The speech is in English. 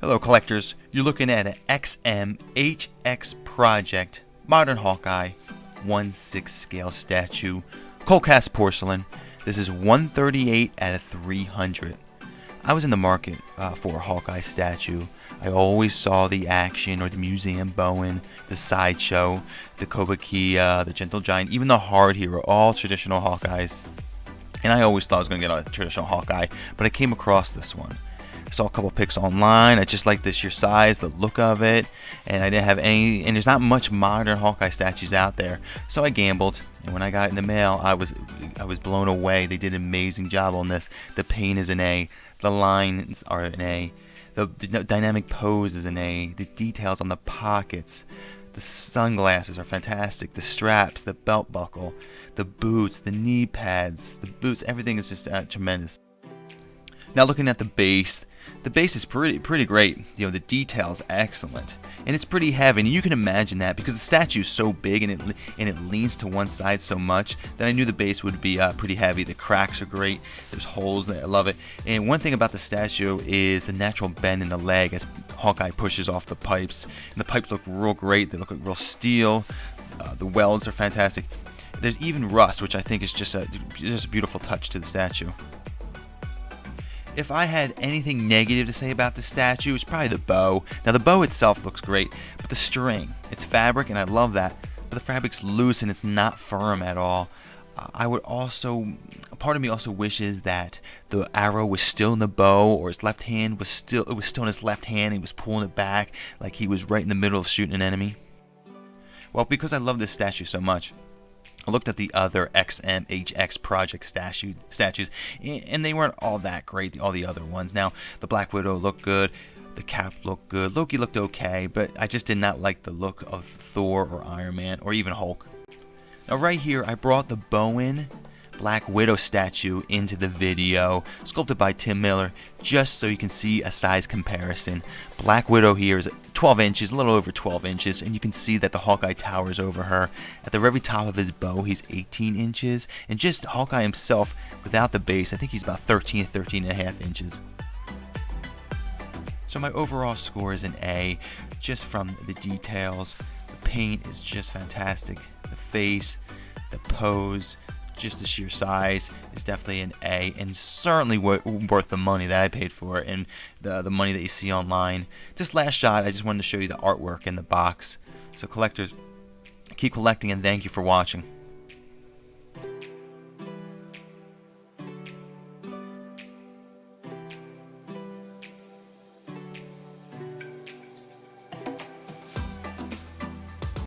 Hello collectors, you're looking at an XMHX Project Modern Hawkeye 1/6 scale statue, cold cast porcelain. This is 138 out of 300. I was in the market for a Hawkeye statue. I always saw the action or the museum Bowen, the sideshow, the Kobakia, the Gentle Giant, even the Hard Hero, all traditional Hawkeyes. And I always thought I was going to get a traditional Hawkeye, but I came across this one. I saw a couple pics online. I just liked the sheer size, the look of it, and I didn't have any. And there's not much modern Hawkeye statues out there, so I gambled. And when I got it in the mail, I was blown away. They did an amazing job on this. The paint is an A. The lines are an A. The dynamic pose is an A. The details on the pockets, the sunglasses are fantastic. The straps, the belt buckle, the boots, the knee pads, the boots, everything is just tremendous. Now looking at the base is pretty great. You know, the detail's excellent, and it's pretty heavy. And you can imagine that because the statue is so big and it leans to one side so much that I knew the base would be pretty heavy. The cracks are great. There's holes. I love it. And one thing about the statue is the natural bend in the leg as Hawkeye pushes off the pipes. And the pipes look real great. They look like real steel. The welds are fantastic. There's even rust, which I think is just a beautiful touch to the statue. If I had anything negative to say about the statue, it's probably the bow. Now the bow itself looks great, but the string, it's fabric and I love that, but the fabric's loose and it's not firm at all. Part of me also wishes that the arrow was still in the bow, or his left hand was still in his left hand and he was pulling it back like he was right in the middle of shooting an enemy. Well, because I love this statue so much, I looked at the other XMHX Project statues, and they weren't all that great, all the other ones. Now, the Black Widow looked good, the Cap looked good, Loki looked okay, but I just did not like the look of Thor or Iron Man or even Hulk. Now right here, I brought the Bowen Black Widow statue into the video, sculpted by Tim Miller, just so you can see a size comparison. Black Widow here is 12 inches, a little over 12 inches, and you can see that the Hawkeye towers over her. At the very top of his bow, he's 18 inches, and just Hawkeye himself, without the base, I think he's about 13 and a half inches. So my overall score is an A, just from the details. The paint is just fantastic. The face, the pose, just the sheer size is definitely an A, and certainly worth the money that I paid for it and the money that you see online. This last shot, I just wanted to show you the artwork in the box. So collectors, keep collecting and thank you for watching.